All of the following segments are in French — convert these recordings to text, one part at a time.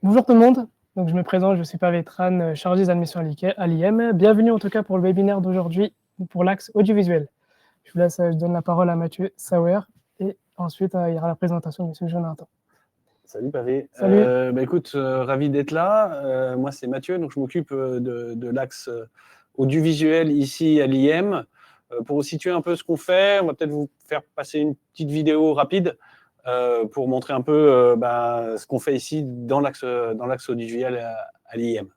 Bonjour tout le monde, donc je me présente, je suis Pavé Tran, chargé des admissions à l'IM. Bienvenue en tout cas pour le webinaire d'aujourd'hui pour l'axe audiovisuel. Je donne la parole à Mathieu Sauer et ensuite il y aura la présentation de M. Jonathan. Salut Pavé. Salut. Écoute, ravi d'être là. Moi c'est Mathieu, donc je m'occupe de l'axe audiovisuel ici à l'IM. Pour vous situer un peu ce qu'on fait, on va peut-être vous faire passer une petite vidéo rapide pour montrer un peu ce qu'on fait ici dans l'axe audiovisuel à l'IM.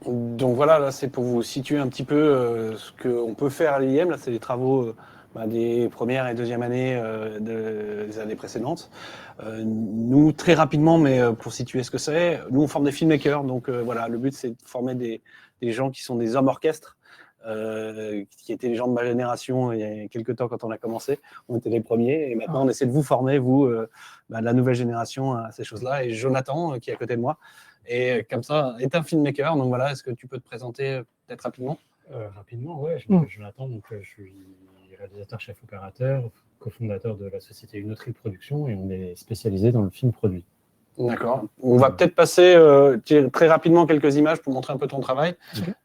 Donc voilà, là c'est pour vous situer un petit peu ce qu'on peut faire à l'IM. Là c'est les travaux des premières et deuxième années des années précédentes. Nous, très rapidement, mais pour situer ce que c'est, nous on forme des filmmakers. Donc voilà, le but c'est de former des gens qui sont des hommes orchestres, qui étaient les gens de ma génération il y a quelques temps quand on a commencé. On était les premiers et maintenant on essaie de vous former, vous, de la nouvelle génération à ces choses-là. Et Jonathan, qui est à côté de moi, et comme ça, est un filmmaker. Donc voilà, est-ce que tu peux te présenter peut-être rapidement ? Rapidement, ouais. Je m'appelle Jonathan, donc je suis réalisateur, chef opérateur, cofondateur de la société Une Autre Production, et on est spécialisé dans le film produit. D'accord. On va peut-être passer très rapidement quelques images pour montrer un peu ton travail,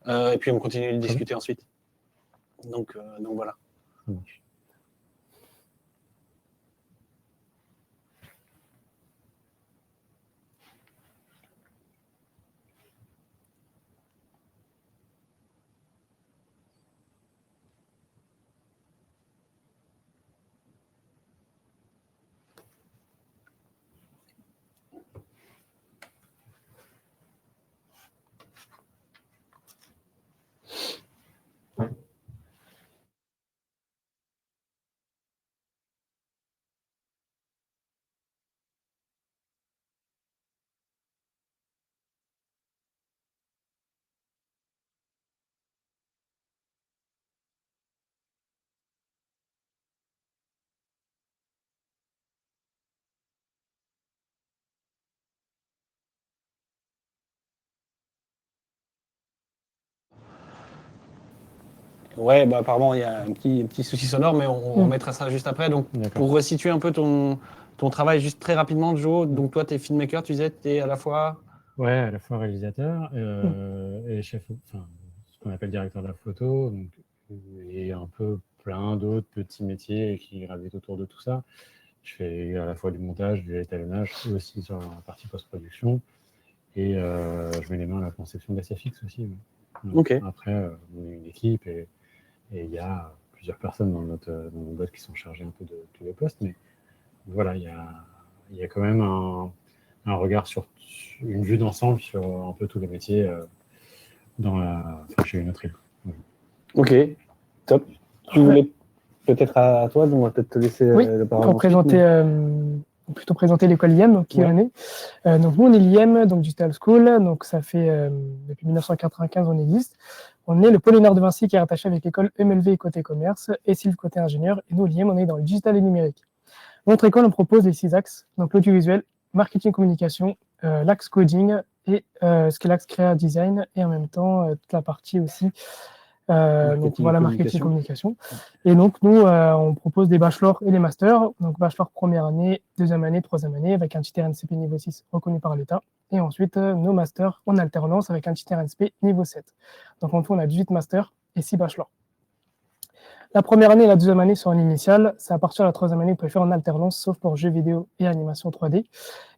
et puis on continue de discuter ensuite. Donc voilà. Ça marche. Ouais, apparemment, il y a un petit souci sonore, mais on mettra ça juste après. Donc, pour resituer un peu ton travail, juste très rapidement, Joe, donc toi, tu es filmmaker, tu disais, tu es à la fois… Ouais, à la fois réalisateur et chef, enfin, ce qu'on appelle directeur de la photo, donc, et un peu plein d'autres petits métiers qui gravitent autour de tout ça. Je fais à la fois du montage, du étalonnage, aussi sur la partie post-production, et je mets les mains à la conception d'SFX aussi. Ok. Après, on est une équipe et il y a plusieurs personnes dans notre boîte qui sont chargées un peu de tous les postes, mais voilà, il y a quand même un regard sur une vue d'ensemble sur un peu tous les métiers chez Une Autre Île. Ok, top. Tu voulais peut-être à toi, donc on va peut-être te laisser la parole. Pour présenter l'école IM qui est née. Donc nous on est l'IM, donc Digital School, donc ça fait depuis 1995 on existe. On est le pôle Léonard de Vinci qui est rattaché avec l'école EMLV côté commerce et SILV côté ingénieur. Et nous l'IM on est dans le digital et numérique. Notre école on propose les 6 axes, donc l'audiovisuel, marketing communication, l'axe coding et ce qui est l'axe créa design et en même temps toute la partie aussi donc voilà, marketing communication. Et donc nous on propose des bachelors et des masters, donc bachelor première année, deuxième année, troisième année avec un titre RNCP niveau 6 reconnu par l'État, et ensuite nos masters en alternance avec un titre RNCP niveau 7. Donc en tout on a 18 masters et 6 bachelors. La première année et la deuxième année sont en initiale. C'est à partir de la troisième année que vous pouvez faire en alternance, sauf pour jeux vidéo et animation 3D.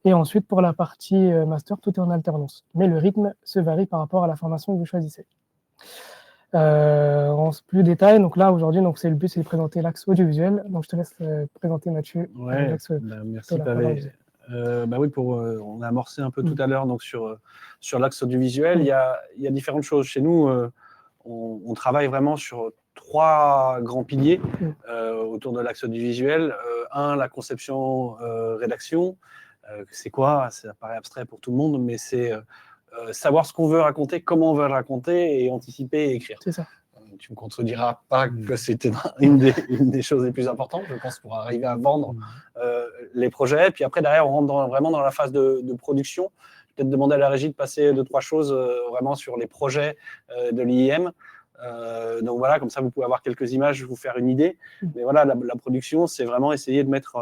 Et ensuite, pour la partie master, tout est en alternance. Mais le rythme se varie par rapport à la formation que vous choisissez. En plus de détails, donc là, aujourd'hui, c'est le but, c'est de présenter l'axe audiovisuel. Donc, je te laisse présenter, Mathieu, Ouais, l'axe merci la Pavé. Oui, on a amorcé un peu tout à l'heure donc sur l'axe audiovisuel. Il y a différentes choses. Chez nous, on travaille vraiment sur 3 grands piliers autour de l'axe audiovisuel. Un, la conception, rédaction. C'est quoi? Ça paraît abstrait pour tout le monde, mais c'est savoir ce qu'on veut raconter, comment on veut le raconter et anticiper et écrire. C'est ça. Tu me contrediras pas que c'était une des choses les plus importantes, je pense, pour arriver à vendre les projets. Puis après, derrière, on rentre vraiment dans la phase de production. Peut-être demander à la régie de passer 2-3 choses vraiment sur les projets de l'IEM. Donc voilà, comme ça, vous pouvez avoir quelques images, vous faire une idée. Mais voilà, la production, c'est vraiment essayer de mettre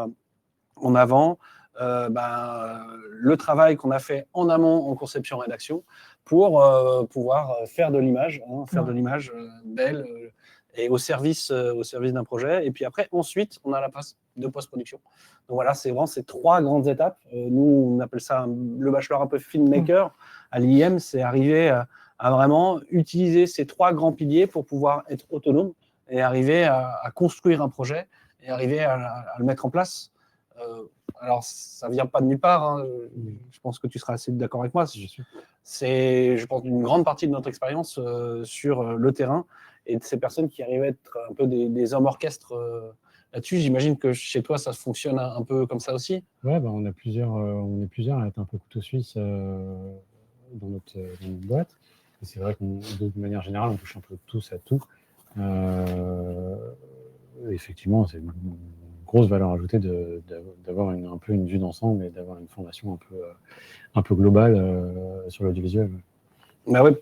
en avant le travail qu'on a fait en amont en conception-rédaction pour pouvoir faire de l'image, faire de l'image belle et au service d'un projet. Et puis après, ensuite, on a la phase de post-production. Donc voilà, c'est vraiment ces 3 grandes étapes. Nous, on appelle ça le bachelor un peu filmmaker. À l'IEM, c'est arriver à vraiment utiliser ces 3 grands piliers pour pouvoir être autonome et arriver à construire un projet et arriver à le mettre en place. Alors, ça ne vient pas de nulle part. Je pense que tu seras assez d'accord avec moi. C'est, je pense, une grande partie de notre expérience sur le terrain et de ces personnes qui arrivent à être un peu des hommes orchestres là-dessus. J'imagine que chez toi, ça fonctionne un peu comme ça aussi. Ouais, on est plusieurs à être un peu couteau suisse dans notre boîte. Et c'est vrai que de manière générale, on touche un peu tous à tout. Effectivement, c'est une grosse valeur ajoutée d'avoir un peu une vue d'ensemble et d'avoir une formation un peu globale sur l'audiovisuel.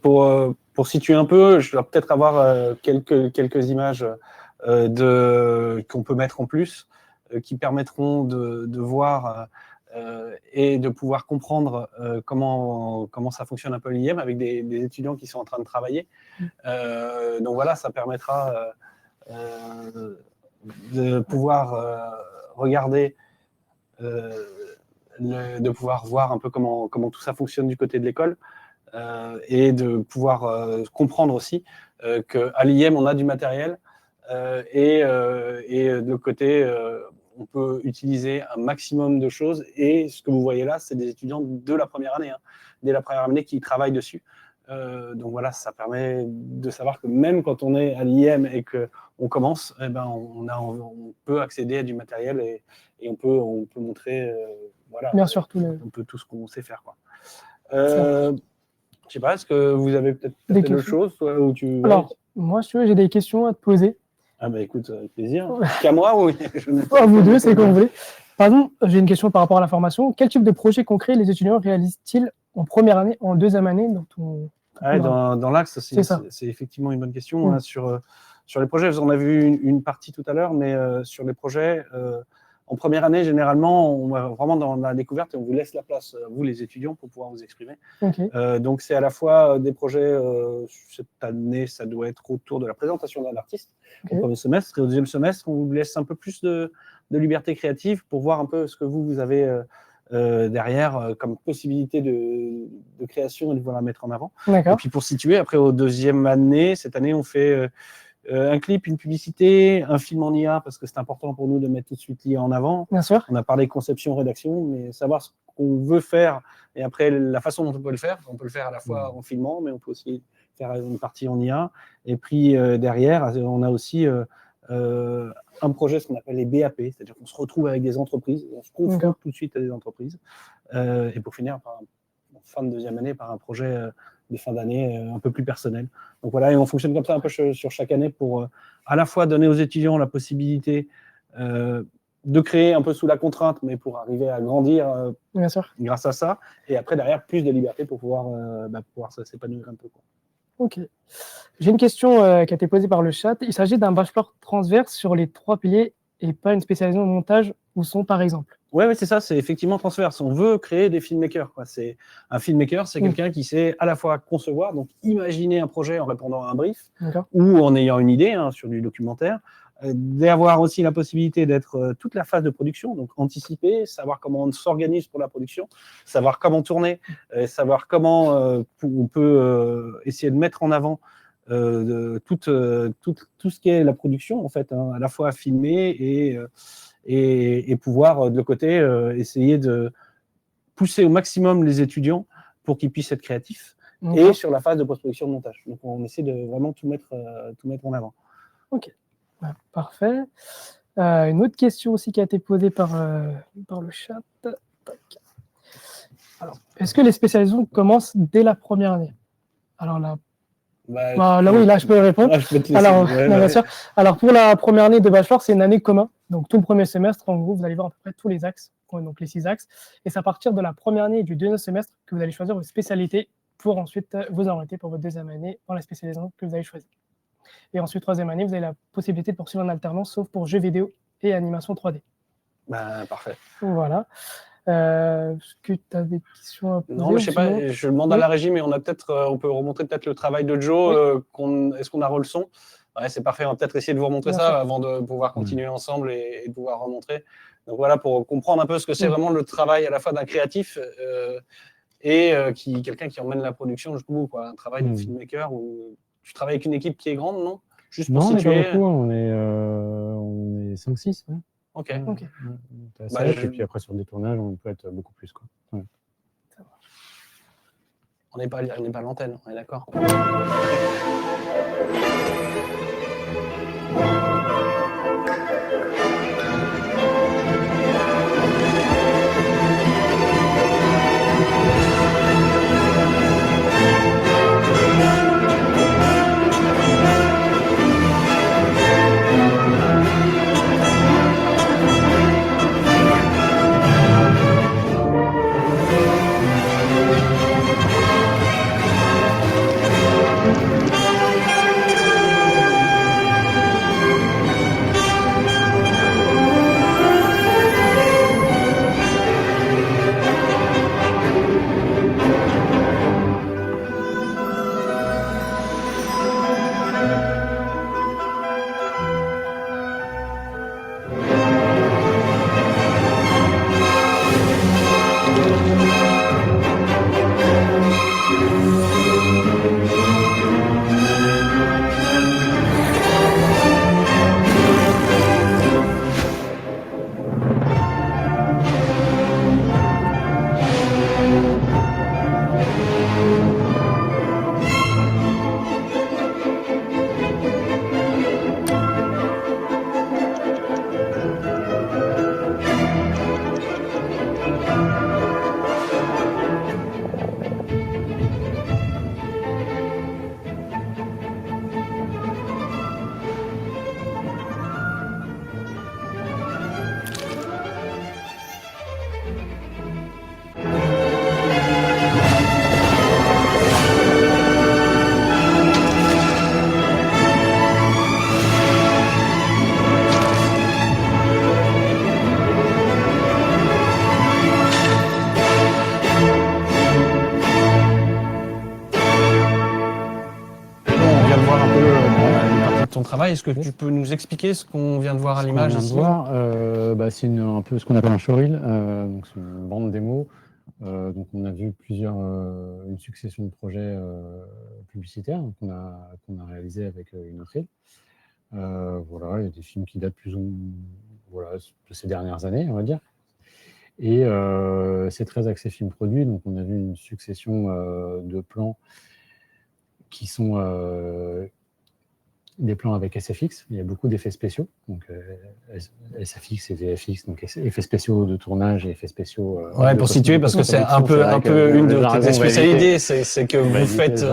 Pour situer un peu, je dois peut-être avoir quelques images qu'on peut mettre en plus, qui permettront de voir et de pouvoir comprendre comment ça fonctionne un peu l'IEM avec des étudiants qui sont en train de travailler. Donc voilà, ça permettra de pouvoir regarder, de pouvoir voir un peu comment tout ça fonctionne du côté de l'école et de pouvoir comprendre aussi qu'à l'IEM, on a du matériel et de l'autre côté, on peut utiliser un maximum de choses. Et ce que vous voyez là, c'est des étudiants de la première année, dès la première année qui travaillent dessus. Donc voilà, ça permet de savoir que même quand on est à l'IEM et qu'on commence, on peut accéder à du matériel et on peut montrer bien sûr, un peu tout ce qu'on sait faire. Je ne sais pas, est-ce que vous avez peut-être d'autres choses Alors, moi, j'ai des questions à te poser. Ah écoute, avec plaisir. Qu'à moi ou vous deux, c'est comme vous voulez. Pardon, j'ai une question par rapport à la formation. Quel type de projet concret les étudiants réalisent-ils en première année, en deuxième année dans l'axe, c'est effectivement une bonne question sur les projets. On a vu une partie tout à l'heure, mais sur les projets, en première année, généralement, on va vraiment dans la découverte et on vous laisse la place, vous les étudiants, pour pouvoir vous exprimer. Donc, c'est à la fois des projets, cette année, ça doit être autour de la présentation d'un artiste au premier semestre. Et au deuxième semestre, on vous laisse un peu plus de liberté créative pour voir un peu ce que vous avez derrière comme possibilité de création et de pouvoir la mettre en avant. Et puis pour situer, après au deuxième année, cette année on fait un clip, une publicité, un film en IA, parce que c'est important pour nous de mettre tout de suite l'IA en avant. Bien sûr. On a parlé conception, rédaction, mais savoir ce qu'on veut faire et après la façon dont on peut le faire. On peut le faire à la fois en filmant, mais on peut aussi faire une partie en IA. Et puis derrière, on a aussi un projet, ce qu'on appelle les BAP, c'est-à-dire qu'on se retrouve avec des entreprises, on se confronte tout de suite à des entreprises, et pour finir, en fin de deuxième année, par un projet de fin d'année un peu plus personnel. Donc voilà, et on fonctionne comme ça un peu sur chaque année pour à la fois donner aux étudiants la possibilité de créer un peu sous la contrainte, mais pour arriver à grandir grâce à ça, et après derrière, plus de liberté pour pouvoir s'épanouir un peu. Ok. J'ai une question qui a été posée par le chat. Il s'agit d'un bachelor transverse sur les 3 piliers et pas une spécialisation au montage ou son, par exemple. Ouais, c'est ça, c'est effectivement transverse. On veut créer des filmmakers, quoi. Un filmmaker, c'est quelqu'un qui sait à la fois concevoir, donc imaginer un projet en répondant à un brief, ou en ayant une idée sur du documentaire, d'avoir aussi la possibilité d'être toute la phase de production, donc anticiper, savoir comment on s'organise pour la production, savoir comment tourner, savoir comment on peut essayer de mettre en avant tout ce qui est la production, en fait, à la fois filmer et pouvoir, de l'autre côté, essayer de pousser au maximum les étudiants pour qu'ils puissent être créatifs, et sur la phase de post-production de montage. Donc, on essaie de vraiment tout mettre en avant. Ok, parfait. Une autre question aussi qui a été posée par le chat. Alors, est-ce que les spécialisations commencent dès la première année? Alors là, là, je peux répondre. Je peux te laisser. Bien sûr. Alors, pour la première année de bachelor, c'est une année commune. Donc, tout le premier semestre, en gros, vous allez voir à peu près tous les axes, donc les 6 axes. Et c'est à partir de la première année et du deuxième semestre que vous allez choisir votre spécialité pour ensuite vous orienter pour votre deuxième année dans la spécialisation que vous avez choisie. Et ensuite, troisième année, vous avez la possibilité de poursuivre en alternance, sauf pour jeux vidéo et animation 3D. Parfait. Voilà. Est-ce que tu as des questions à poser? Non, mais je sais pas, je demande à la régie, mais on peut remontrer peut-être le travail de Joe. Est-ce qu'on a le son? Ouais, c'est parfait, on va peut-être essayer de vous remontrer ça avant de pouvoir continuer ensemble et de pouvoir remontrer. Donc voilà, pour comprendre un peu ce que c'est vraiment le travail à la fois d'un créatif et quelqu'un qui emmène la production jusqu'au bout, quoi. Un travail de filmmaker où tu travailles avec une équipe qui est grande, non? Juste pour situer. Non, pas beaucoup, on est 5-6. Ouais. Ok. Et puis après, sur des tournages, on peut être beaucoup plus, quoi. Ouais. On n'est pas à l'antenne, on est d'accord. Travail. Est-ce que tu peux nous expliquer ce qu'on vient de voir à l'image ici? C'est un peu ce qu'on appelle un showreel, donc c'est une bande démo. Donc on a vu une succession de projets publicitaires qu'on a réalisés avec une autre île. Voilà, il y a des films qui datent plus ou moins de ces dernières années, on va dire. Et c'est très axé film produit, donc on a vu une succession de plans qui sont des plans avec SFX. Il y a beaucoup d'effets spéciaux, donc SFX et VFX, donc effets spéciaux de tournage et effets spéciaux. Pour situer, parce que c'est un peu une de tes spécialités, c'est que vous faites,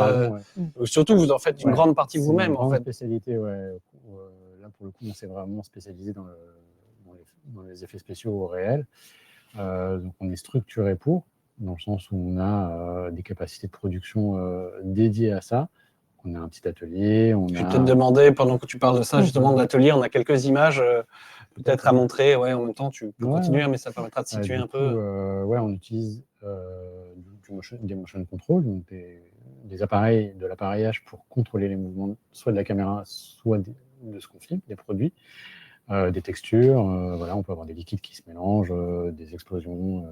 surtout vous en faites une grande partie vous-même, en fait. Spécialité, là pour le coup, on s'est vraiment spécialisé dans les effets spéciaux réels. Donc on est structuré dans le sens où on a des capacités de production dédiées à ça. On a un petit atelier. Je vais peut-être demander, pendant que tu parles de ça, justement, de l'atelier, on a quelques images. peut-être à montrer, ouais, en même temps, tu peux continuer, ouais. mais ça permettra de situer Du un coup, peu. ouais, on utilise des motion control, donc des appareils, de l'appareillage pour contrôler les mouvements, soit de la caméra, soit de ce qu'on filme, des produits, des textures. Voilà, on peut avoir des liquides qui se mélangent, des explosions,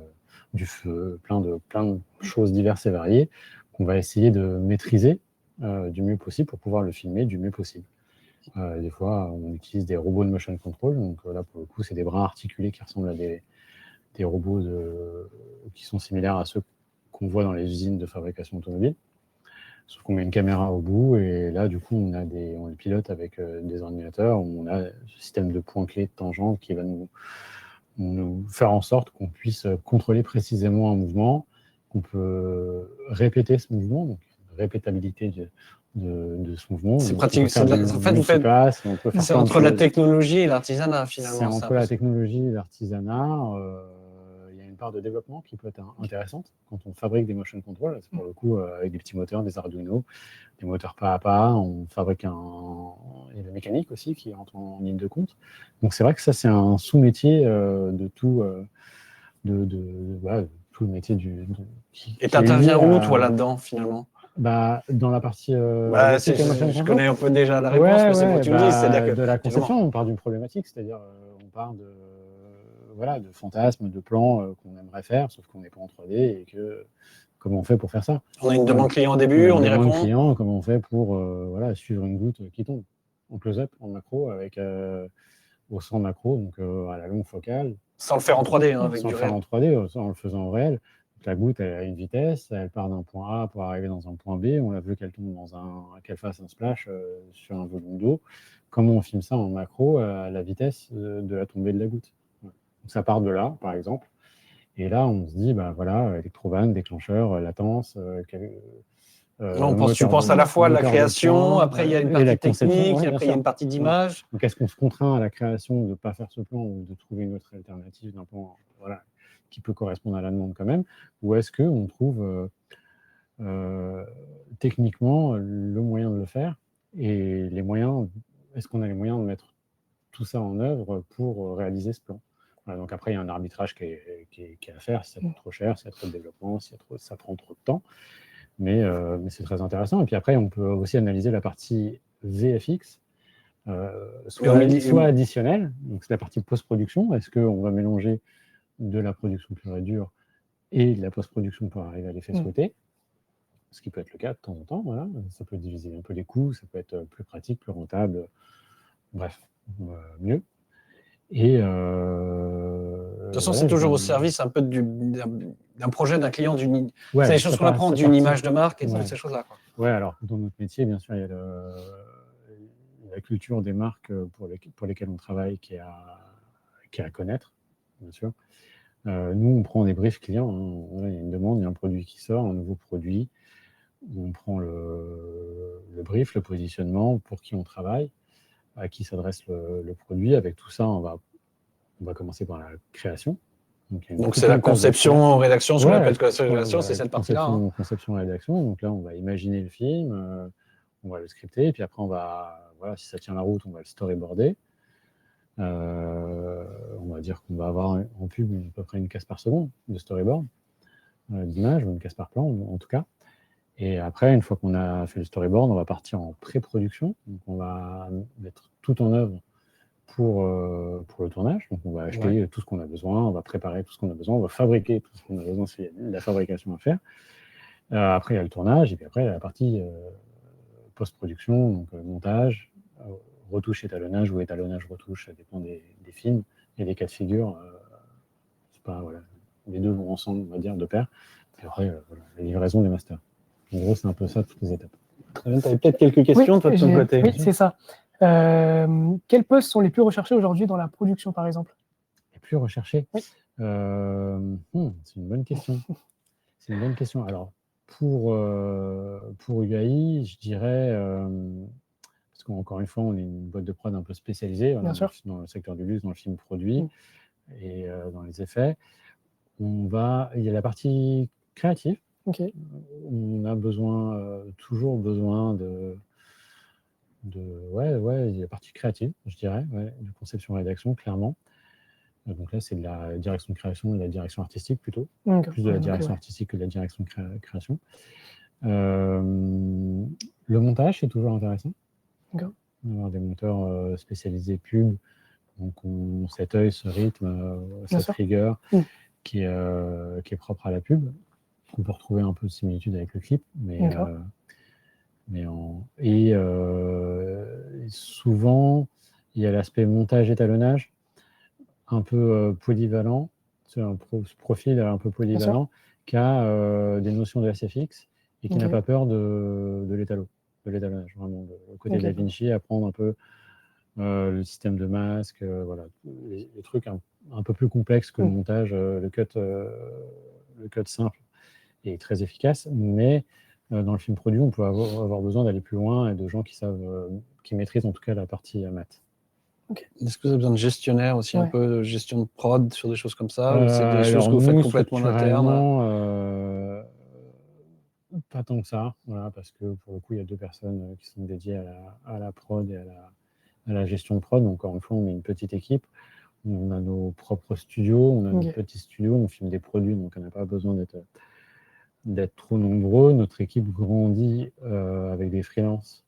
du feu, plein de choses diverses et variées qu'on va essayer de maîtriser du mieux possible pour pouvoir le filmer du mieux possible. Des fois, on utilise des robots de motion control. Donc là, pour le coup, c'est des bras articulés qui ressemblent à des robots qui sont similaires à ceux qu'on voit dans les usines de fabrication automobile. Sauf qu'on met une caméra au bout et là, du coup, on le pilote avec des ordinateurs. On a ce système de points clés, de tangentes qui va nous faire en sorte qu'on puisse contrôler précisément un mouvement, qu'on peut répéter ce mouvement, donc répétabilité de ce mouvement. C'est Donc, pratique. on peut faire En fait, vous faites. C'est entre la technologie et l'artisanat, finalement. C'est entre la technologie et l'artisanat. Il y a une part de développement qui peut être intéressante quand on fabrique des motion control. C'est pour le coup avec des petits moteurs, des Arduino, des moteurs pas à pas. On fabrique il y a la mécanique aussi qui rentre en ligne de compte. Donc c'est vrai que ça, c'est un sous-métier de tout, voilà, tout le métier Et tu interviens où, toi, là-dedans, finalement? Dans la partie. Je connais un peu déjà la réponse, mais c'est moi que tu me dis. C'est-à-dire que de la conception, on part d'une problématique, c'est-à-dire on part de fantasmes, de plans qu'on aimerait faire, sauf qu'on n'est pas en 3D et que comment on fait pour faire ça? On a une demande client au début, on y répond. Client, comment on fait pour suivre une goutte qui tombe en close-up, en macro, avec au 100 macro, donc à la longue focale. Sans le faire en 3D, avec sans du le faire réel. en 3D, en le faisant en réel. La goutte, elle a une vitesse, elle part d'un point A pour arriver dans un point B. On a vu qu'elle tombe qu'elle fasse un splash sur un volume d'eau. Comment on filme ça en macro à la vitesse de la tombée de la goutte? Donc ça part de là, par exemple. Et là, on se dit, voilà, électrovanne, déclencheur, latence. Tu penses à la fois à la création, après il y a une partie technique, après il y a une partie d'image. Donc est-ce qu'on se contraint à la création de ne pas faire ce plan ou de trouver une autre alternative d'un plan qui peut correspondre à la demande quand même, ou est-ce qu'on trouve techniquement le moyen de le faire et les moyens, est-ce qu'on a les moyens de mettre tout ça en œuvre pour réaliser ce plan? Voilà, donc après, il y a un arbitrage qui est à faire, si ça coûte trop cher, s'il y a trop de développement, si ça prend trop de temps. Mais c'est très intéressant. Et puis après, on peut aussi analyser la partie VFX, soit additionnelle, donc c'est la partie post-production. Est-ce qu'on va mélanger de la production pure et dure et de la post-production pour arriver à l'effet souhaité? Ce qui peut être le cas de temps en temps. Voilà. Ça peut diviser un peu les coûts, ça peut être plus pratique, plus rentable, bref, mieux. Et de toute façon, c'est toujours au service un peu d'un projet, d'un client, c'est les choses qu'on apprend, d'une image de marque et de ces choses-là. Ouais, alors dans notre métier, bien sûr, il y a la culture des marques pour lesquelles on travaille qui est à connaître, bien sûr. Nous, on prend des briefs clients. Il y a une demande, il y a un produit qui sort, un nouveau produit. On prend le brief, le positionnement, pour qui on travaille, à qui s'adresse le produit. Avec tout ça, on va commencer par la création. Donc c'est la conception, rédaction, ce qu'on appelle rédaction, c'est cette partie-là. Conception, rédaction. Donc là, on va imaginer le film, on va le scripter, et puis après, si ça tient la route, on va le storyboarder. On va dire qu'on va avoir en pub à peu près une case par seconde de storyboard, d'image, ou une case par plan, en tout cas. Et après, une fois qu'on a fait le storyboard, on va partir en pré-production. Donc on va mettre tout en œuvre pour le tournage. Donc on va acheter tout ce qu'on a besoin, on va préparer tout ce qu'on a besoin, on va fabriquer tout ce qu'on a besoin, s'il y a de la fabrication à faire. Après, il y a le tournage, et puis après, il y a la partie post-production, donc montage, retouche, étalonnage ou étalonnage, retouche, ça dépend des films et des cas de figure. Les deux vont ensemble, on va dire, de pair. Et après, la livraison des masters. En gros, c'est un peu ça, toutes les étapes. Tu avais peut-être quelques questions, toi, de ton côté. Oui, c'est ça. Quels postes sont les plus recherchés aujourd'hui dans la production, par exemple? Les plus recherchés? Oui. C'est une bonne question. C'est une bonne question. Alors, pour UAI, je dirais, parce qu'encore une fois, on est une boîte de prod un peu spécialisée dans le secteur du luxe, dans le film produit et dans les effets. Il y a la partie créative. On a toujours besoin il y a la partie créative, je dirais, de conception-rédaction, clairement. Donc là, c'est de la direction de création et de la direction artistique plutôt, plus de la direction artistique que de la direction de création. Le montage, c'est toujours intéressant. Avoir des monteurs spécialisés pub, donc cet œil, ce rythme, cette rigueur qui est propre à la pub. On peut retrouver un peu de similitude avec le clip, souvent, il y a l'aspect montage étalonnage, un peu polyvalent, ce profil un peu polyvalent, qui a des notions de SFX et qui n'a pas peur de l'étalonnage, vraiment, le côté Da Vinci, apprendre un peu le système de masque, les trucs un peu plus complexes que le montage, le cut simple est très efficace, mais dans le film produit, on peut avoir besoin d'aller plus loin et de gens qui maîtrisent en tout cas la partie maths. Est-ce que vous avez besoin de gestionnaire aussi, un peu de gestion de prod sur des choses comme ça, ou c'est des choses que vous faites complètement en interne? Pas tant que ça, parce que pour le coup, il y a 2 personnes qui sont dédiées à la prod et à la gestion de prod. Donc, encore une fois, on est une petite équipe. On a nos propres studios, on a nos petits studios, on filme des produits, donc on n'a pas besoin d'être trop nombreux. Notre équipe grandit avec des freelances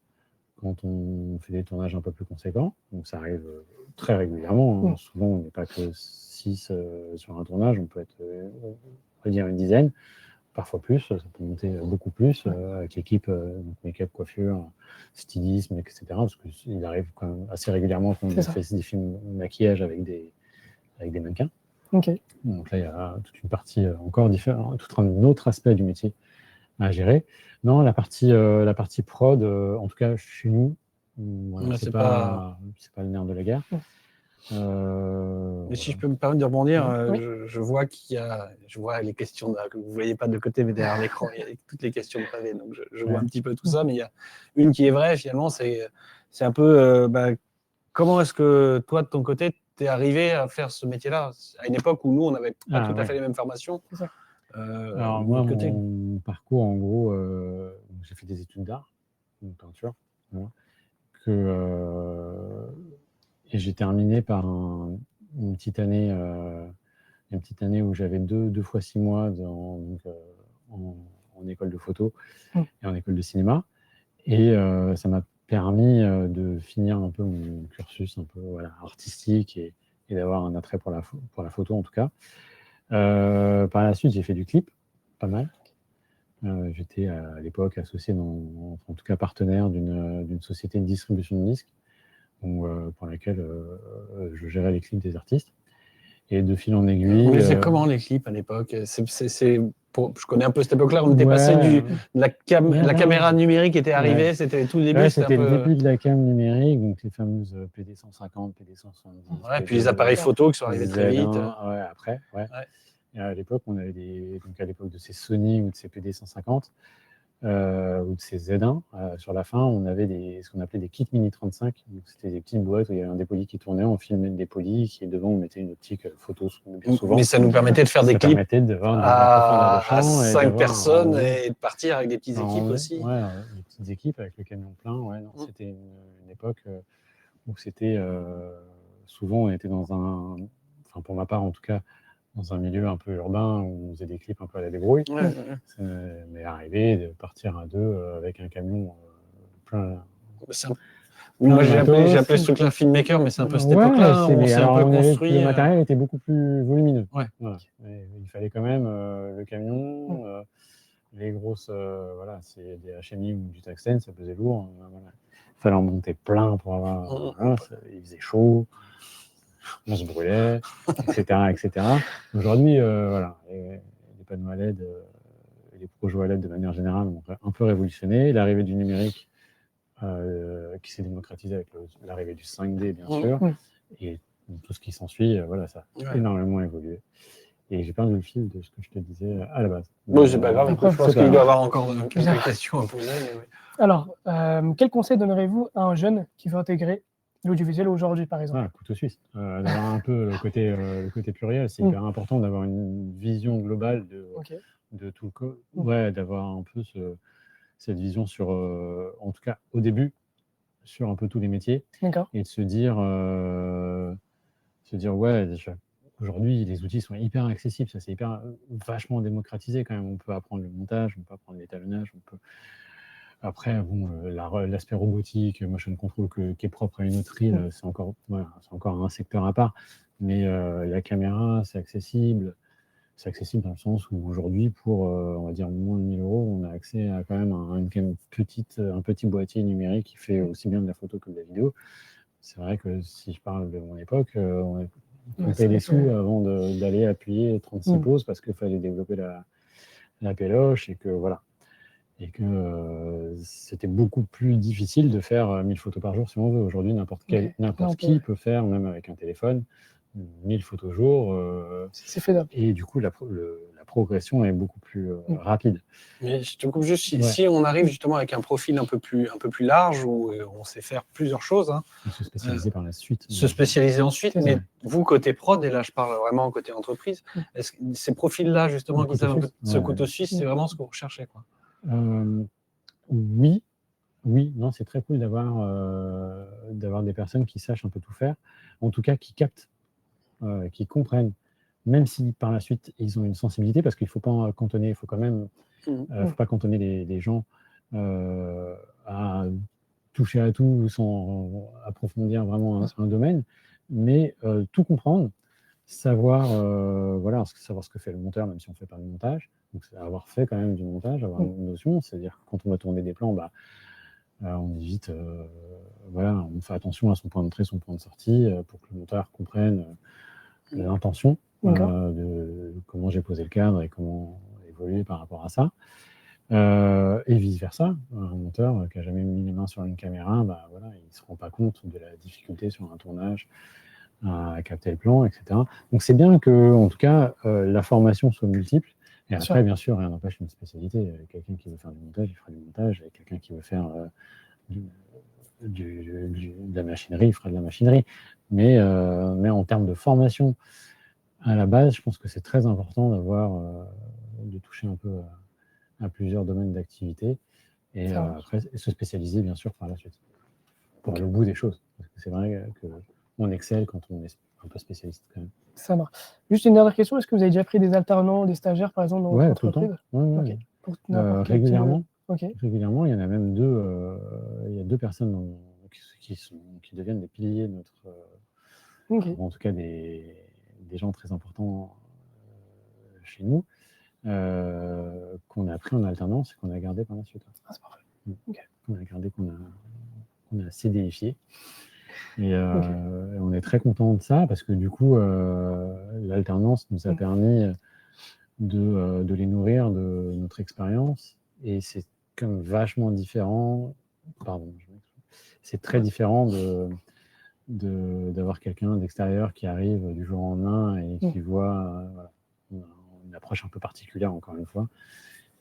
quand on fait des tournages un peu plus conséquents. Donc ça arrive très régulièrement. Souvent, on n'est pas que 6 sur un tournage, on peut être, on va dire, une dizaine, parfois plus, ça peut monter beaucoup plus, avec l'équipe make-up, coiffure, stylisme, etc. Parce qu'il arrive quand même assez régulièrement qu'on fait des films maquillage avec des mannequins. Donc là, il y a toute une partie encore différente, tout un autre aspect du métier à gérer. Non, la partie prod, en tout cas chez nous, c'est pas le nerf de la guerre. Mais si je peux me permettre de rebondir, je vois je vois les questions que vous ne voyez pas de côté, mais derrière l'écran, il y a toutes les questions de pavé. Donc je vois un petit peu tout ça, mais il y a une qui est vraie finalement, c'est un peu comment est-ce que toi, de ton côté, tu es arrivé à faire ce métier-là à une époque où nous, on n'avait pas tout à fait les mêmes formations. Alors moi, mon parcours, en gros, j'ai fait des études d'art, de peinture, et j'ai terminé par une petite année où j'avais 2 fois 6 mois en école de photo et en école de cinéma, et ça m'a permis de finir un peu mon cursus un peu artistique et d'avoir un attrait pour la photo en tout cas. Par la suite, j'ai fait du clip, pas mal. J'étais à l'époque associé, en tout cas partenaire d'une société de distribution de disques, pour laquelle je gérais les clips des artistes. Et de fil en aiguille. Mais c'est comment les clips à l'époque? Je connais un peu cette époque-là, on était passé la caméra numérique était arrivée, c'était tout le début. C'était le début de la cam numérique, donc les fameuses PD150, PD170. Puis les appareils photo qui sont arrivés très vite. Après. Et à l'époque, on avait donc à l'époque de ces Sony ou de ces PD150 ou de ces Z1, sur la fin, on avait ce qu'on appelait des kits Mini 35. Donc c'était des petites boîtes où il y avait un dépoli qui tournait, on filmait le dépoli, et devant, on mettait une optique photo bien souvent. Mais ça nous permettait de faire des clips à 5 personnes et de partir avec des petites équipes aussi. Des petites équipes avec le camion plein. C'était une époque où c'était souvent, on était pour ma part en tout cas, dans un milieu un peu urbain où on faisait des clips un peu à la débrouille. Mais arrivé de partir à 2 avec un camion plein. Moi, j'ai appelé ce truc-là filmmaker, mais c'est un peu cette époque-là où on s'est un peu construit. Le matériel était beaucoup plus volumineux. Il fallait quand même le camion, les grosses, c'est des HMI ou du Tungsten, ça pesait lourd. Il fallait en monter plein pour avoir. Il faisait chaud. On se brûlait, etc. Aujourd'hui, les panneaux à LED et les projets à LED de manière générale ont un peu révolutionné. L'arrivée du numérique qui s'est démocratisé avec l'arrivée du 5D, bien sûr, et tout ce qui s'ensuit, ça a énormément évolué. Et j'ai perdu le fil de ce que je te disais à la base. Bon, c'est pas grave, je pense qu'il doit y avoir encore quelques questions à poser. Alors, quel conseil donnerez-vous à un jeune qui veut intégrer l'audiovisuel aujourd'hui, par exemple? Couteau suisse. D'avoir un peu le côté pluriel, c'est hyper important d'avoir une vision globale de tout le code. D'avoir un peu cette vision sur, en tout cas au début, sur un peu tous les métiers D'accord. et de se dire ouais, aujourd'hui, les outils sont hyper accessibles, ça c'est vachement démocratisé quand même. On peut apprendre le montage, on peut apprendre l'étalonnage, on peut. Après, bon, l'aspect robotique, motion control qui est propre à une autre île, c'est encore un secteur à part. Mais la caméra, c'est accessible. C'est accessible dans le sens où aujourd'hui, pour on va dire moins de 1 000 €, on a accès à quand même un petit boîtier numérique qui fait aussi bien de la photo que de la vidéo. C'est vrai que si je parle de mon époque, on paye des sous avant d'aller appuyer 36 pauses parce qu'il fallait développer la péloche et que voilà. Et que c'était beaucoup plus difficile de faire 1000 photos par jour si on veut. Aujourd'hui, n'importe qui peut faire, même avec un téléphone, 1000 photos jour. C'est faisable. Et du coup, la progression est beaucoup plus rapide. Mais je te coupe juste, si on arrive justement avec un profil un peu plus large, où on sait faire plusieurs choses. Hein, se spécialiser par la suite. Se spécialiser ensuite. Mais vous, côté prod, et là je parle vraiment côté entreprise, est-ce que ces profils-là, justement, qui savent un peu ce couteau suisse, c'est vraiment ce que vous recherchez, quoi? Oui, non, c'est très cool d'avoir des personnes qui sachent un peu tout faire, en tout cas qui captent, qui comprennent, même si par la suite ils ont une sensibilité, parce qu'il ne faut pas cantonner, il faut quand même, faut pas cantonner les gens à toucher à tout sans approfondir vraiment un domaine, mais tout comprendre, savoir ce que fait le monteur, même si on ne fait pas le montage. Donc, c'est avoir fait quand même du montage, avoir une notion, c'est-à-dire quand on va tourner des plans, on évite, on fait attention à son point d'entrée, son point de sortie, pour que le monteur comprenne l'intention de comment j'ai posé le cadre et comment évoluer par rapport à ça. Et vice-versa, un monteur qui n'a jamais mis les mains sur une caméra, il ne se rend pas compte de la difficulté sur un tournage à capter le plan, etc. Donc c'est bien que, en tout cas, la formation soit multiple. Et après, bien sûr, rien n'empêche une spécialité. Quelqu'un qui veut faire du montage, il fera du montage. Et quelqu'un qui veut faire de la machinerie, il fera de la machinerie. Mais en termes de formation, à la base, je pense que c'est très important de toucher un peu à plusieurs domaines d'activité. Et après, se spécialiser, bien sûr, par la suite. Pour aller au bout des choses. Parce que c'est vrai qu'on excelle quand on est un peu spécialiste quand même. Ça marche. Juste une dernière question, est-ce que vous avez déjà pris des alternants, des stagiaires par exemple dans votre entreprise? Régulièrement. Régulièrement, il y en a même deux. Il y a 2 personnes qui deviennent des piliers de notre. En tout cas, des gens très importants chez nous, qu'on a pris en alternance et qu'on a gardé par la suite. Ah, c'est parfait. On a gardé, qu'on a CDifié. Et on est très content de ça parce que du coup, l'alternance nous a permis de les nourrir de notre expérience. Et c'est comme vachement différent. C'est très différent d'avoir quelqu'un d'extérieur qui arrive du jour au lendemain et qui voit une approche un peu particulière, encore une fois.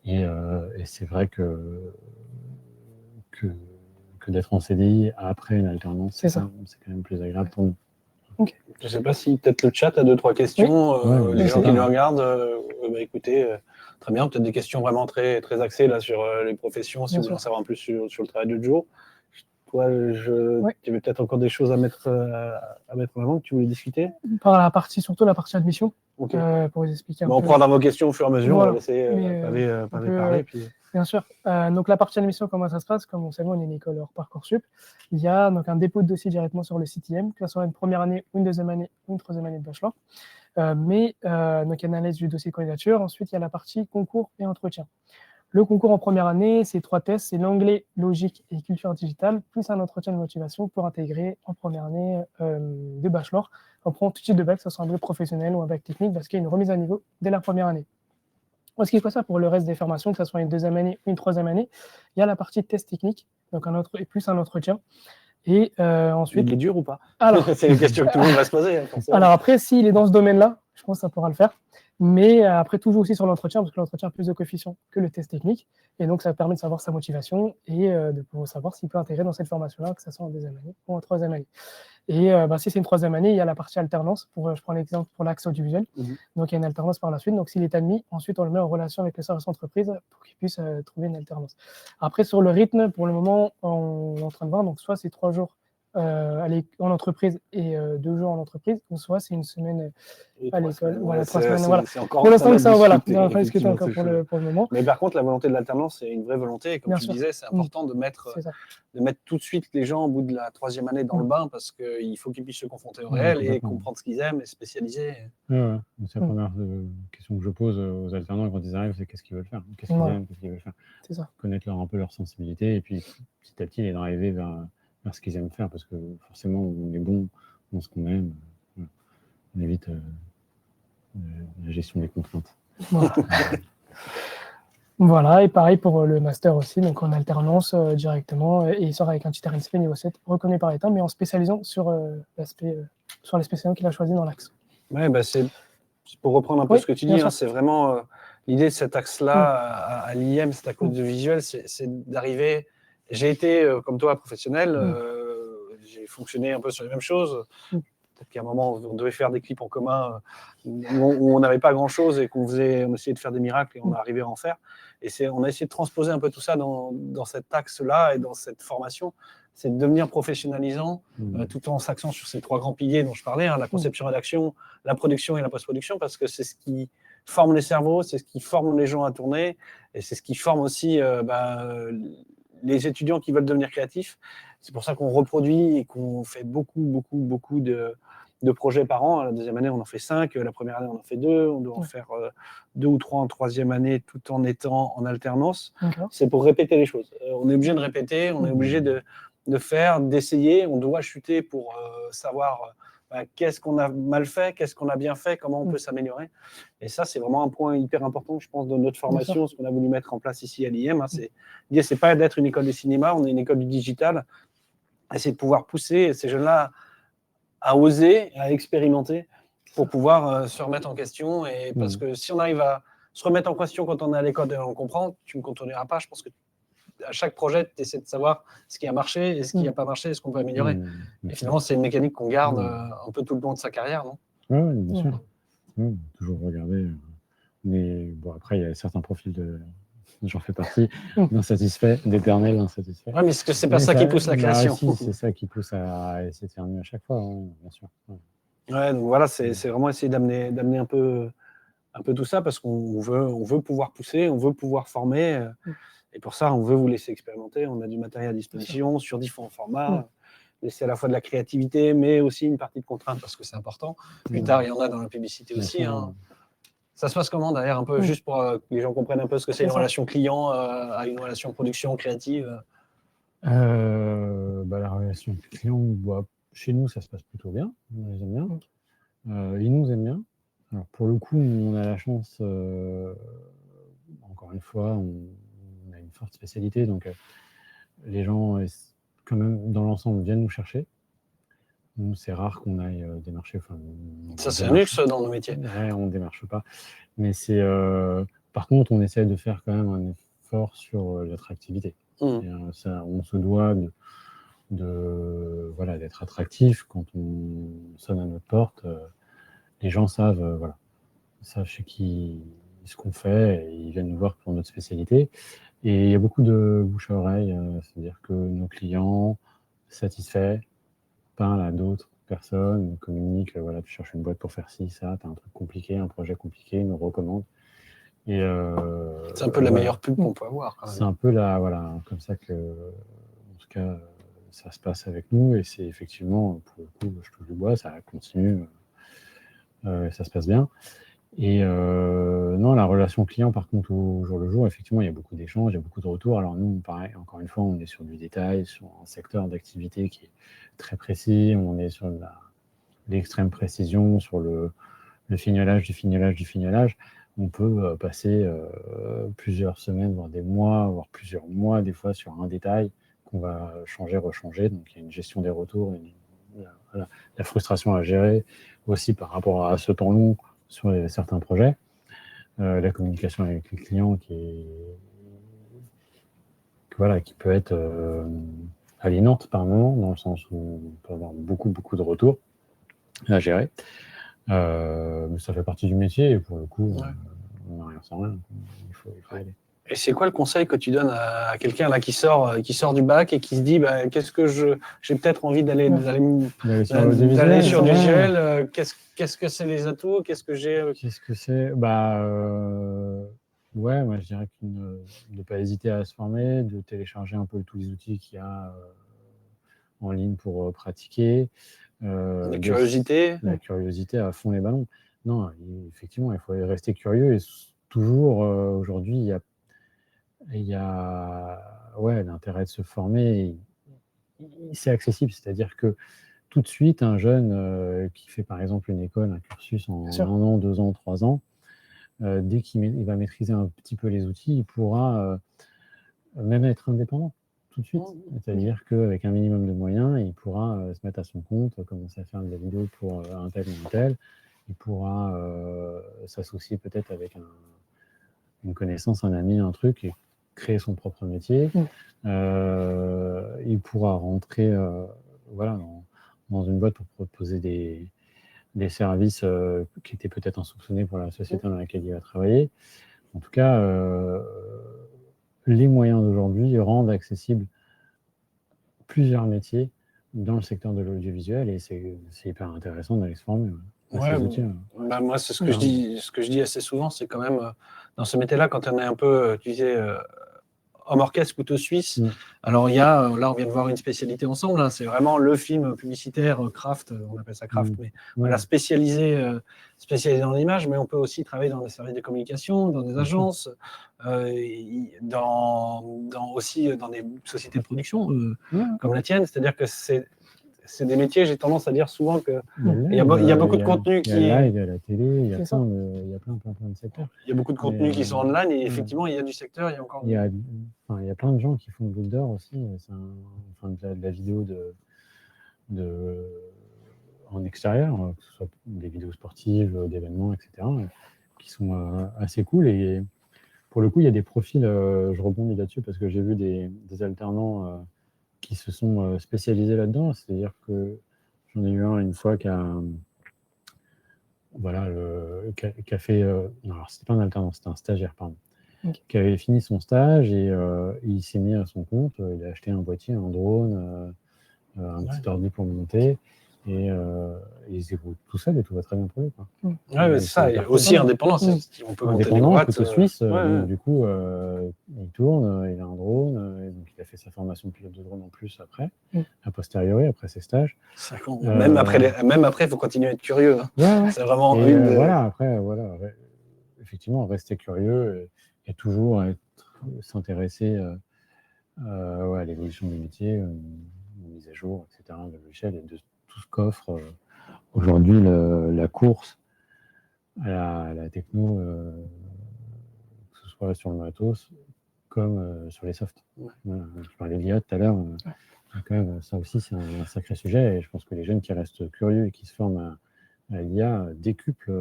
Et c'est vrai que d'être en CDI après une alternance, c'est quand même plus agréable pour nous. Je ne sais pas si peut-être le chat a 2-3 questions. Les gens qui nous regardent, écoutez, très bien, peut-être des questions vraiment très, très axées là, sur les professions, si vous voulez en savoir un peu sur le travail de Joe. Toi, tu avais peut-être encore des choses à mettre en avant que tu voulais discuter? Surtout la partie admission, pour vous expliquer un peu. On prendra vos questions au fur et à mesure, on va laisser parler. Bien sûr. Donc la partie admission, comment ça se passe? Comme on sait, on est une école hors Parcoursup. Il y a donc un dépôt de dossier directement sur le site IM, que ce soit une première année, une deuxième année ou une troisième année de bachelor. Donc il y a une analyse du dossier de candidature. Ensuite, il y a la partie concours et entretien. Le concours en première année, c'est 3 tests, c'est l'anglais, logique et culture digitale, plus un entretien de motivation pour intégrer en première année de bachelor. On prend tout type de bac, que ce soit un bac professionnel ou un bac technique, parce qu'il y a une remise à niveau dès la première année. Ce qui est quoi ça pour le reste des formations, que ce soit une deuxième année ou une troisième année, il y a la partie test technique, donc plus un entretien. Et ensuite. Il est dur ou pas? Alors, c'est une question que tout le monde va se poser. Alors après, s'il est dans ce domaine-là, je pense que ça pourra le faire. Mais après, tout joue aussi sur l'entretien, parce que l'entretien a plus de coefficients que le test technique. Et donc, ça permet de savoir sa motivation et de pouvoir savoir s'il peut intégrer dans cette formation-là, que ce soit en deuxième année ou en troisième année. Et si c'est une troisième année, il y a la partie alternance. Je prends l'exemple pour l'axe audiovisuel. Donc, il y a une alternance par la suite. Donc, s'il est admis, ensuite, on le met en relation avec le service entreprise pour qu'il puisse trouver une alternance. Après, sur le rythme, pour le moment, on est en train de voir. Donc, soit c'est 3 jours en entreprise et 2 jours en entreprise, ou soit c'est une semaine à l'école. Voilà, 3 semaines. Voilà. Pour l'instant, ça, voilà. On va pas discuter encore pour le moment. Mais par contre, la volonté de l'alternance, c'est une vraie volonté. Et comme Bien tu sûr. disais, c'est important de mettre tout de suite les gens au bout de la troisième année dans le bain, parce qu'il faut qu'ils puissent se confronter au réel et comprendre ce qu'ils aiment et spécialiser. Ouais. C'est la première question que je pose aux alternants quand ils arrivent, c'est qu'est-ce qu'ils veulent faire, qu'est-ce qu'ils aiment, qu'est-ce qu'ils veulent faire. C'est ça. Connaître un peu leur sensibilité et puis petit à petit les driver vers ce qu'ils aiment faire, parce que forcément on est bon dans ce qu'on aime. On évite la gestion des contraintes. Voilà, et pareil pour le master aussi, donc en alternance directement, et il sort avec un titre RNCP niveau 7, reconnu par l'État, mais en spécialisant sur les spécialités qu'il a choisi dans l'axe. Oui, c'est pour reprendre un peu ce que tu dis, c'est vraiment l'idée de cet axe-là à l'IM, cet axe audiovisuel, c'est d'arriver. J'ai été, comme toi, professionnel, j'ai fonctionné un peu sur les mêmes choses. Peut-être qu'à un moment, on devait faire des clips en commun où on n'avait pas grand-chose et qu'on essayait de faire des miracles et on arrivait à en faire. Et on a essayé de transposer un peu tout ça dans cet axe-là et dans cette formation. C'est de devenir professionnalisant tout en s'axant sur ces 3 grands piliers dont je parlais, la conception-rédaction, la production et la post-production, parce que c'est ce qui forme les cerveaux, c'est ce qui forme les gens à tourner et c'est ce qui forme aussi les étudiants qui veulent devenir créatifs. C'est pour ça qu'on reproduit et qu'on fait beaucoup de projets par an. La deuxième année, on en fait 5. La première année, on en fait 2. On doit en faire 2 ou 3 en troisième année, tout en étant en alternance. C'est pour répéter les choses. On est obligé de répéter, on est obligé de faire, d'essayer. On doit chuter pour savoir qu'est-ce qu'on a mal fait, qu'est-ce qu'on a bien fait, comment on peut s'améliorer. Et ça, c'est vraiment un point hyper important, je pense, dans notre formation, ce qu'on a voulu mettre en place ici à l'IM. C'est pas d'être une école de cinéma, on est une école du digital. Et c'est de pouvoir pousser ces jeunes-là à oser, à expérimenter pour pouvoir se remettre en question. Et parce que si on arrive à se remettre en question quand on est à l'école et on comprend, tu ne me contourneras pas. Je pense que à chaque projet, tu essaies de savoir ce qui a marché et ce qui n'a pas marché et ce qu'on peut améliorer. Et finalement, c'est une mécanique qu'on garde un peu tout le long de sa carrière, non ? Oui, bien sûr. Toujours regarder. Mais bon, après, il y a certains profils j'en fais partie, d'insatisfaits, d'éternels insatisfaits. Oui, mais c'est pas ça qui pousse la création. C'est ça qui pousse à essayer de faire mieux à chaque fois, bien sûr. Ouais, donc voilà, c'est vraiment essayer d'amener un peu tout ça, parce qu'on veut pouvoir pousser, on veut pouvoir former. Et pour ça, on veut vous laisser expérimenter. On a du matériel à disposition sur différents formats. Laisser à la fois de la créativité, mais aussi une partie de contrainte, parce que c'est important. Plus tard, il y en a dans la publicité aussi. Ça se passe comment d'ailleurs, un peu juste pour que les gens comprennent un peu ce que c'est une relation client à une relation production créative. La relation client, chez nous, ça se passe plutôt bien. On les aime bien. Ils nous aiment bien. Alors, pour le coup, on a la chance, encore une fois, on a une forte spécialité, donc les gens, quand même, dans l'ensemble, viennent nous chercher. Nous, c'est rare qu'on aille démarcher. Ça, c'est un luxe dans nos métiers. Ouais, on ne démarche pas. Mais par contre, on essaie de faire quand même un effort sur l'attractivité. On se doit d'être attractif quand on sonne à notre porte. Les gens savent chez qui ce qu'on fait, et ils viennent nous voir pour notre spécialité. Et il y a beaucoup de bouche à oreille, c'est-à-dire que nos clients satisfaits parlent à d'autres personnes, communiquent, tu cherches une boîte pour faire ci, ça, tu as un truc compliqué, un projet compliqué, ils nous recommandent. Et c'est un peu la meilleure pub qu'on peut avoir. Quand même. C'est un peu comme ça que, en tout cas, ça se passe avec nous, et c'est effectivement, pour le coup, je touche du bois, ça continue, ça se passe bien. Et non, la relation client, par contre, au jour le jour, effectivement, il y a beaucoup d'échanges, il y a beaucoup de retours. Alors nous, pareil, encore une fois, on est sur du détail, sur un secteur d'activité qui est très précis, on est sur l'extrême précision, sur le fignolage du fignolage. On peut passer plusieurs semaines, voire des mois, voire plusieurs mois, des fois, sur un détail qu'on va changer, rechanger. Donc il y a une gestion des retours, la frustration à gérer aussi par rapport à ce temps long sur certains projets. la communication avec les clients qui peut être aliénante par moment, dans le sens où on peut avoir beaucoup de retours à gérer. Mais ça fait partie du métier et pour le coup, on n'a rien sans rien. Il faut y aller. Et c'est quoi le conseil que tu donnes à quelqu'un là qui sort du bac et qui se dit qu'est-ce que j'ai peut-être envie d'aller sur du visuel, qu'est-ce que c'est les atouts, qu'est-ce que j'ai Qu'est-ce que c'est ouais, moi je dirais de ne pas hésiter à se former, de télécharger un peu tous les outils qu'il y a en ligne pour pratiquer. La curiosité. La curiosité à fond les ballons. Non, effectivement, il faut rester curieux et toujours aujourd'hui, il y a l'intérêt de se former. C'est accessible, c'est-à-dire que tout de suite, un jeune qui fait par exemple une école, un cursus en 1 an, 2 ans, 3 ans, dès qu'il va maîtriser un petit peu les outils, il pourra même être indépendant tout de suite. C'est-à-dire qu'avec un minimum de moyens, il pourra se mettre à son compte, commencer à faire de la vidéo pour un tel ou un tel. Il pourra s'associer peut-être avec une connaissance, un ami, un truc, et créer son propre métier. Il pourra rentrer dans une boîte pour proposer des services qui étaient peut-être insoupçonnés pour la société dans laquelle il va travailler. En tout cas, les moyens d'aujourd'hui rendent accessibles plusieurs métiers dans le secteur de l'audiovisuel et c'est hyper intéressant d'aller se former. Moi, c'est ce que je dis assez souvent, c'est quand même dans ce métier-là, quand on est un peu, tu disais, homme orchestre, couteau suisse. Alors, là, on vient de voir une spécialité ensemble. Hein, c'est vraiment le film publicitaire craft, on appelle ça craft, mais voilà, spécialisé dans l'image. Mais on peut aussi travailler dans des services de communication, dans des agences, aussi dans des sociétés de production comme la tienne. C'est-à-dire que c'est des métiers, j'ai tendance à dire souvent qu'il y a beaucoup de contenu qui est... Il y a live, il y a la télé, il y a plein de secteurs. Il y a beaucoup de contenus qui sont online et effectivement, il y a du secteur, il y a encore... Il y a plein de gens qui font de l'outdoor aussi, de la vidéo en extérieur, que ce soit des vidéos sportives, d'événements, etc., qui sont assez cool. Et pour le coup, il y a des profils, je rebondis là-dessus parce que j'ai vu des alternants qui se sont spécialisés là-dedans. C'est-à-dire que j'en ai eu un une fois qui a fait... non, alors c'était pas un alternant, c'était un stagiaire, pardon. Qui avait fini son stage et il s'est mis à son compte. Il a acheté un boîtier, un drone, un petit ordi pour monter et il se débrouille tout seul et tout va très bien pour lui. C'est ça, et aussi indépendant. On peut monter des boîtes. Couteau suisse, du coup, il tourne, il a un drone, et donc il a fait sa formation de pilote de drone en plus après, a posteriori, après ses stages. Même après, il faut continuer à être curieux. Hein. C'est vraiment effectivement, rester curieux et toujours s'intéresser à l'évolution du métier, aux mises à jour, etc., de logiciel et de tout ce qu'offre aujourd'hui la course à la techno, que ce soit sur le matos comme sur les softs. Je parlais d'IA tout à l'heure. Quand même, ça aussi, c'est un sacré sujet et je pense que les jeunes qui restent curieux et qui se forment à l'IA décuplent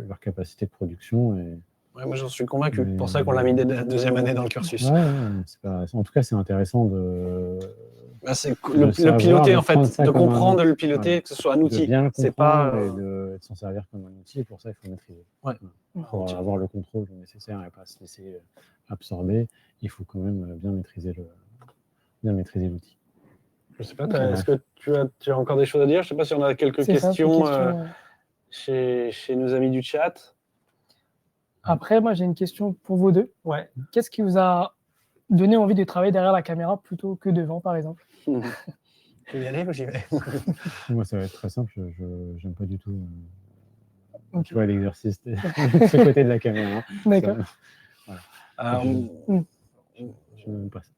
leur capacité de production. Moi, j'en suis convaincu. C'est pour ça qu'on l'a mis deuxième année dans le cursus. En tout cas, c'est intéressant de... c'est le piloter, en fait, de comprendre le piloter, que ce soit un outil. De bien le comprendre et de s'en servir comme un outil. Et pour ça, il faut maîtriser. Pour avoir le contrôle nécessaire et pas se laisser absorber, il faut quand même bien maîtriser l'outil. Je ne sais pas, est-ce que tu as encore des choses à dire? Je ne sais pas si on a quelques questions chez nos amis du chat. Après, moi, j'ai une question pour vous deux. Qu'est-ce qui vous a donné envie de travailler derrière la caméra plutôt que devant, par exemple? Tu veux y aller ou j'y vais? Moi, ça va être très simple. Je n'aime pas du tout tu vois, l'exercice de ce côté de la caméra. D'accord. Je n'aime pas ça.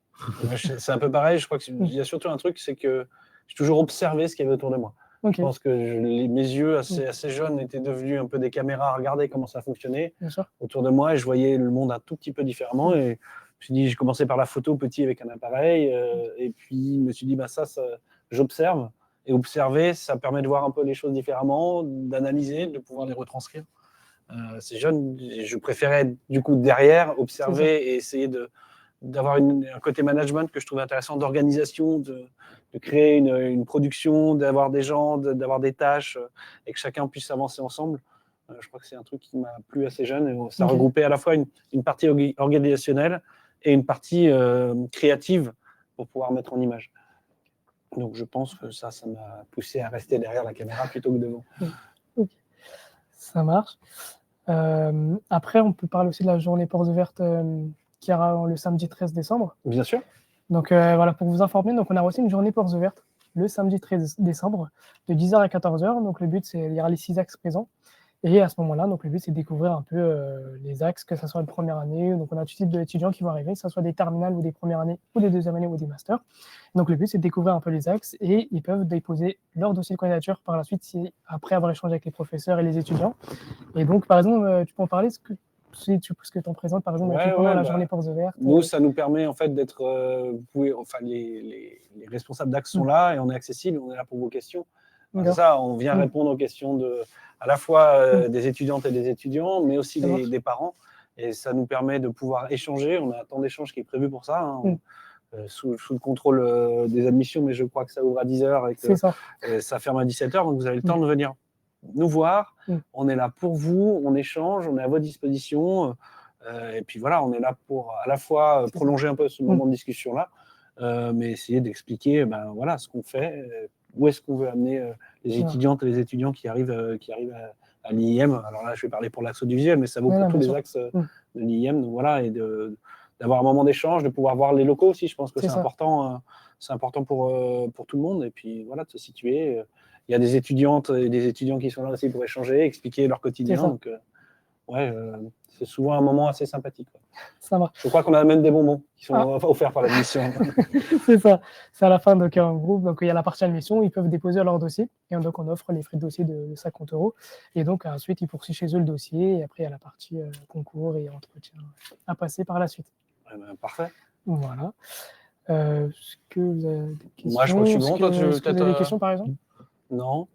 C'est un peu pareil. Je crois qu'il y a surtout un truc, c'est que j'ai toujours observé ce qu'il y avait autour de moi. Je pense que mes yeux, assez jeunes, étaient devenus un peu des caméras à regarder comment ça fonctionnait autour de moi et je voyais le monde un tout petit peu différemment. Et je me suis dit, j'ai commencé par la photo petit avec un appareil et puis je me suis dit, ça j'observe. Et observer, ça permet de voir un peu les choses différemment, d'analyser, de pouvoir les retranscrire. C'est jeune. Je préférais être, du coup, derrière, observer et essayer d'avoir un côté management que je trouve intéressant, d'organisation, de créer une production, d'avoir des gens, d'avoir des tâches et que chacun puisse avancer ensemble. Je crois que c'est un truc qui m'a plu assez jeune. Et ça regroupait à la fois une partie organisationnelle et une partie créative pour pouvoir mettre en image. Donc je pense que ça m'a poussé à rester derrière la caméra plutôt que devant. Ok. Ça marche. Après, on peut parler aussi de la journée portes ouvertes qui aura le samedi 13 décembre. Bien sûr. Donc voilà, pour vous informer, donc on a aussi une journée portes ouvertes le samedi 13 décembre de 10h à 14h. Donc le but, c'est il y aura les 6 axes présents. Et à ce moment-là, donc le but, c'est de découvrir un peu les axes, que ce soit de première année. Donc on a tout type d'étudiants qui vont arriver, que ce soit des terminales ou des premières années ou des deuxième années ou des masters. Donc le but, c'est de découvrir un peu les axes et ils peuvent déposer leur dossier de candidature par la suite, après avoir échangé avec les professeurs et les étudiants. Et donc, par exemple, tu peux en parler, ce que tu en présentes, par exemple, pendant la journée portes ouvertes. Nous, ça nous permet en fait d'être, les responsables d'axes sont là et on est accessible, on est là pour vos questions. C'est ça, on vient répondre aux questions à la fois des étudiantes et des étudiants, mais aussi des parents. Et ça nous permet de pouvoir échanger. On a un temps d'échange qui est prévu pour ça, sous le contrôle des admissions, mais je crois que ça ouvre à 10h et ça ferme à 17h. Donc vous avez le temps de venir nous voir. On est là pour vous, on échange, on est à votre disposition. Et puis voilà, on est là pour à la fois prolonger un peu ce moment de discussion-là, mais essayer d'expliquer voilà, ce qu'on fait, où est-ce qu'on veut amener les étudiantes et les étudiants qui arrivent à l'IIM. Alors là, je vais parler pour l'axe audiovisuel, mais ça vaut pour tous les axes de l'IIM. Donc voilà, et d'avoir un moment d'échange, de pouvoir voir les locaux aussi. Je pense que c'est important pour tout le monde. Et puis voilà, de se situer. Il y a des étudiantes et des étudiants qui sont là aussi pour échanger, expliquer leur quotidien. Donc c'est souvent un moment assez sympathique. Ça marche. Je crois qu'on a même des bonbons qui sont offerts par l'admission. C'est ça. C'est à la fin, donc, en groupe. Donc, il y a la partie admission, ils peuvent déposer leur dossier. Et donc, on offre les frais de dossier de 50 €. Et donc, ensuite, ils poursuivent chez eux le dossier. Et après, il y a la partie concours et entretien à passer par la suite. Parfait. Voilà. Est-ce que vous avez des questions? Moi, je crois que je suis bon. Toi, tu veux peut-être. Vous avez des questions, par exemple? Non.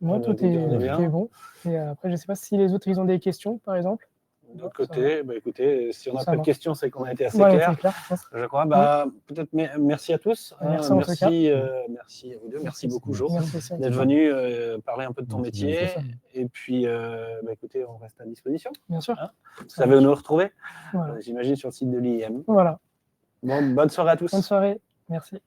Moi, tout est bon. Et après, je ne sais pas si les autres, ils ont des questions, par exemple. De l'autre côté, écoutez, si on n'a pas de questions, c'est qu'on a été assez clair. Je crois. Peut-être merci à tous. Merci merci à vous deux. Merci beaucoup, Jo, d'être venu parler un peu de ton métier. Et puis, écoutez, on reste à disposition. Bien sûr. Vous savez où nous retrouver. J'imagine sur le site de l'IIM. Voilà. Bon, bonne soirée à tous. Bonne soirée. Merci.